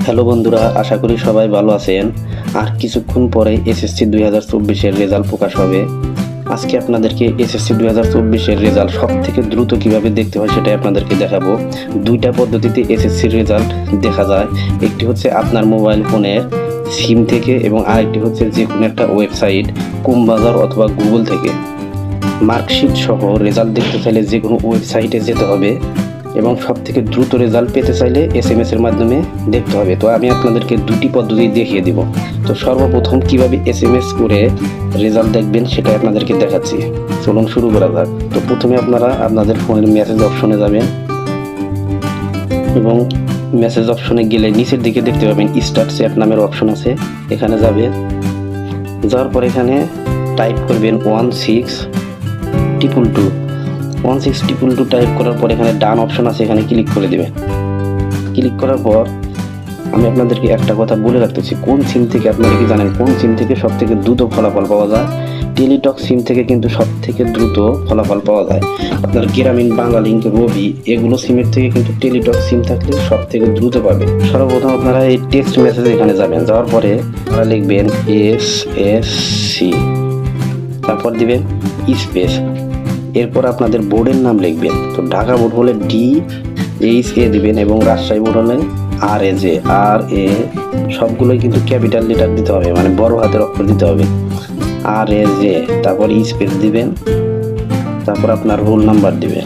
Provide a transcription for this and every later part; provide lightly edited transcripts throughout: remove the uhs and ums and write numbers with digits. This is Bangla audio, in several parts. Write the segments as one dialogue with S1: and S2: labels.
S1: হ্যালো বন্ধুরা, আশা করি সবাই ভালো আছেন। আর কিছুক্ষণ পরে এসএসসি 2024-এর রেজাল্ট প্রকাশ হবে। আজকে আপনাদেরকে এসএসসি 2024-এর রেজাল্ট সব থেকে দ্রুত কিভাবে দেখতে হয় সেটাই আপনাদেরকে দেখাবো। দুইটা পদ্ধতিতে এসএসসির রেজাল্ট দেখা যায়। একটি হচ্ছে আপনার মোবাইল ফোনের সিম থেকে এবং আরেকটি হচ্ছে যে কোনো একটা ওয়েবসাইট কুমবাজার অথবা গুগল থেকে। মার্কশিট সহ রেজাল্ট দেখতে চাইলে যে কোনো ওয়েবসাইটে যেতে হবে এবং সব থেকে দ্রুত রেজাল্ট পেতে চাইলে এসএমএস এর মাধ্যমে দেখতে হবে। তো আমি আপনাদেরকে দুটি পদ্ধতি দেখিয়ে দিব। তো সর্বপ্রথম কিভাবে এসএমএস করে রেজাল্ট দেখবেন সেটা আপনাদেরকে দেখাচ্ছি। চলুন শুরু করা যাক। তো প্রথমে আপনারা আপনাদের ফোনের মেসেজ অপশনে যাবেন এবং মেসেজ অপশনে গেলে নিচের দিকে দেখতে পাবেন স্টার্ট চ্যাট নামের অপশন আছে, এখানে যাবেন। যাওয়ার পর এখানে টাইপ করবেন 1622 টাইপ করার পর এখানে ডান অপশন আছে, এখানে ক্লিক করে দিবেন। ক্লিক করার পর আমি আপনাদেরকে একটা কথা বলে রাখতেছি, কোন সিম থেকে আপনারা কি জানেন কোন সিম থেকে সব থেকে দ্রুত ফলাফল পাওয়া যায়? টেলিটক সিম থেকে কিন্তু সব থেকে দ্রুত ফলাফল পাওয়া যায়। আপনার গ্রামীণ, বাংলালিংক, রবি এগুলো সিমের থেকে কিন্তু টেলিটক সিম থাকলে সব থেকে দ্রুত পাবে। সর্বপ্রথম আপনারা এই টেক্সট মেসেজ এখানে যাবেন। যাওয়ার পরে আপনারা লিখবেন এসএসসি, তারপর দিবেন স্পেস, এরপর আপনাদের বোর্ডের নাম লিখবেন। তো ঢাকা বোর্ড হলে DHA দিবেন এবং রাজশাহী বোর্ড হলে RA সবগুলোই কিন্তু ক্যাপিটাল লেটার দিতে হবে, মানে বড় হাতের অক্ষর দিতে হবে। RAJ, তারপর স্পেস দিবেন, তারপর আপনার রোল নাম্বার দিবেন।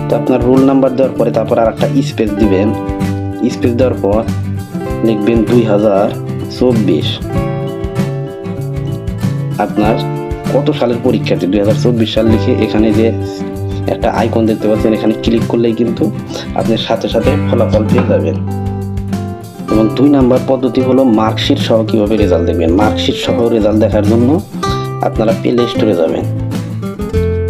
S1: তো আপনার রোল নাম্বার দেওয়ার পরে তারপর আর একটা স্পেস দিবেন। স্পেস দেওয়ার পর লিখবেন 2024। আপনার কত সালের পরীক্ষার্থী 2024 সাল লিখে এখানে যে একটা আইকন দেখতে পাচ্ছেন, এখানে ক্লিক করলেই কিন্তু আপনি সাথে সাথে ফলাফল পেয়ে যাবেন। এবং 2 নাম্বার পদ্ধতি হলো মার্কশিট সহ কিভাবে রেজাল্ট দেখবেন। মার্কশিট সহ রেজাল্ট দেখার জন্য আপনারা প্লে স্টোরে যাবেন।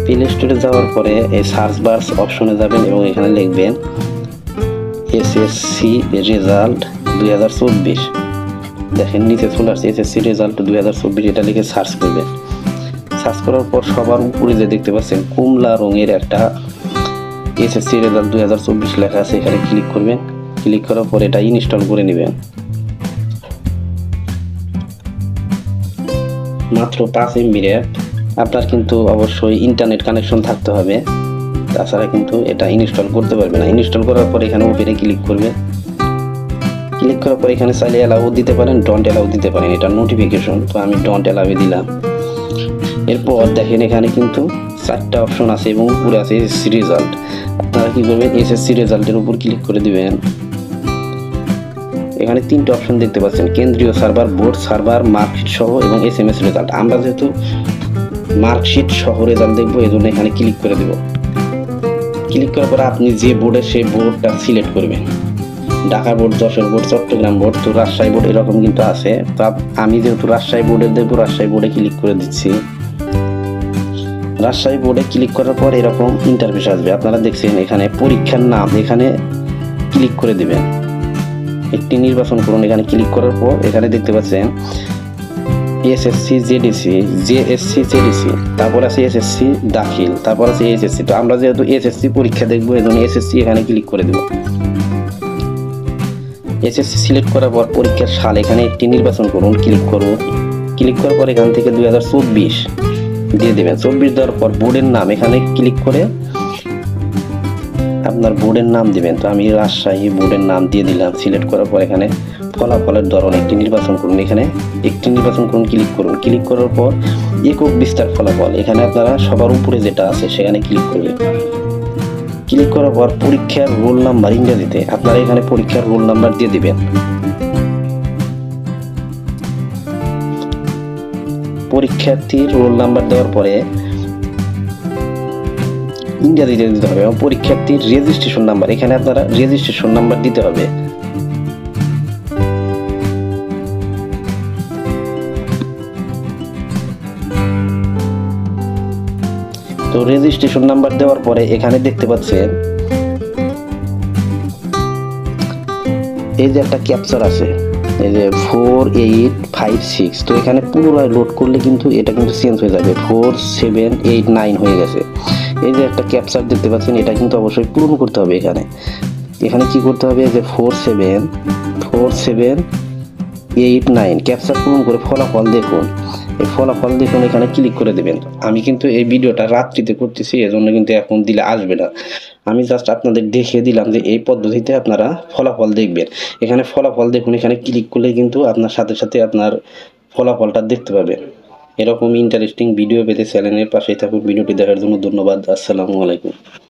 S1: প্লে স্টোরে যাওয়ার পরে এই সার্চ বার অপশনে যাবেন এবং এখানে লিখবেন এসএসসি রেজাল্ট 2024। দেখেন নিচে চলে আসছে এসএসসি রেজাল্ট 2024, এটা লিখে সার্চ করবেন। সার্চ করার পর সবার উপরে যে দেখতে পাচ্ছেন কমলা রঙের একটা এসএসসি রেজাল্ট 2024 লেখা আছে, এখানে ক্লিক করবেন। ক্লিক করার পর এটা ইনস্টল করে নেবেন। মাত্র 5 MB র্যাম। আপনার কিন্তু অবশ্যই ইন্টারনেট কানেকশন থাকতে হবে, তাছাড়া কিন্তু এটা ইনস্টল করতে পারবে না। ইনস্টল করার পর এখানে ওপেনে ক্লিক করবেন। ক্লিক করার পর এখানে চাইলে অ্যালাউ দিতে পারেন, ডন্ট অ্যালাউ দিতে পারেন, এটা নোটিফিকেশন, তো আমি ডন্ট অ্যালাউ দিলাম। এরপর দেখেন এখানে কিন্তু 4টা অপশন আছে এবং উপরে আছে এসএসসি রেজাল্ট। আপনারা কি করবেন, এসএসসি রেজাল্টের উপর ক্লিক করে দিবেন। এখানে 3টা অপশন দেখতে পাচ্ছেন, কেন্দ্রীয় সার্ভার, বোর্ড সার্ভার, মার্কশিট সহ এবং এসএমএস রেজাল্ট। আমরা যেহেতু মার্কশিট সহ রেজাল্ট দেখবো, এই জন্য এখানে ক্লিক করে দেব। ক্লিক করার পর আপনি যে বোর্ডে সেই বোর্ডটা সিলেক্ট করবেন। Dhaka board, Jessore board, Chittagong board, তো রাজশাহী বোর্ড এরকম কিন্তু আছে। তো আমি যেহেতু রাজশাহী বোর্ডের দেখবো, রাজশাহী বোর্ডে ক্লিক করে দিচ্ছি। রাজশাহী বোর্ডে ক্লিক করার পর এরকম ইন্টারফেস আসবে। আপনারা দেখছেন এখানে পরীক্ষার নাম, এখানে ক্লিক করে দিবেন। একটি নির্বাচন করুন। এখানে ক্লিক করার পর এখানে দেখতে পাচ্ছেন এসএসসি জেডিসি, তারপর আছে এসএসসি দাখিল, তারপর আছে এসএসসি। তো আমরা যেহেতু এসএসসি পরীক্ষা দেখবো, এই জন্য এসএসসি এখানে ক্লিক করে দেব। এসএসসি সিলেক্ট করার পর পরীক্ষার সাল এখানে একটি নির্বাচন করুন, ক্লিক করুন। ক্লিক করার পর এখান থেকে 2024 দিয়ে দেবেন। 24 দেওয়ার পর বোর্ডের নাম এখানে ক্লিক করে আপনার বোর্ডের নাম দিবেন। তো আমি রাজশাহী বোর্ডের নাম দিয়ে দিলাম। সিলেক্ট করার পর এখানে ফলাফলের ধরন একটি নির্বাচন করুন, এখানে একটি নির্বাচন করুন, ক্লিক করুন। ক্লিক করার পর একক বিস্তার ফলাফল, এখানে আপনারা সবার উপরে যেটা আছে সেখানে ক্লিক করবেন। ক্লিক করার পর পরীক্ষার রোল নাম্বার ইংরেজিতে, আপনারা এখানে পরীক্ষার রোল নাম্বার দিয়ে দিবেন। পরীক্ষার্থীর রোল নাম্বার দেওয়ার পরে ইংরেজিতে দিতে হবে এবং পরীক্ষার্থীর রেজিস্ট্রেশন নাম্বার, এখানে আপনারা রেজিস্ট্রেশন নাম্বার দিতে হবে। তো রেজিস্ট্রেশন নাম্বার দেওয়ার পরে এখানে দেখতে পাচ্ছেন এই যে একটা ক্যাপচার আছে, এই যে 4856। তো এখানে পুনরায় লোড করলে কিন্তু এটা কিন্তু চেঞ্জ হয়ে যাবে, 4789 হয়ে গেছে। এই যে একটা ক্যাপচার দেখতে পাচ্ছেন, এটা কিন্তু অবশ্যই পূরণ করতে হবে। এখানে কি করতে হবে, যে 474789 ক্যাপচার পূরণ করে ফলাফল দেখুন। এই ফলাফল দেখুন, এখানে ক্লিক করে দেবেন। আমি কিন্তু এই ভিডিওটা রাত্রিতে করতেছি, এজন্য কিন্তু এখন দিলে আসবে না। আমি জাস্ট আপনাদের দেখিয়ে দিলাম যে এই পদ্ধতিতে আপনারা ফলাফল দেখবেন। এখানে ফলাফল দেখুন, এখানে ক্লিক করলে কিন্তু আপনার সাথে সাথে আপনার ফলাফলটা দেখতে পাবেন। এরকম ইন্টারেস্টিং ভিডিও পেতে চ্যানেলের পাশেই থাকুন। ভিডিওটি দেখার জন্য ধন্যবাদ। আসসালামু আলাইকুম।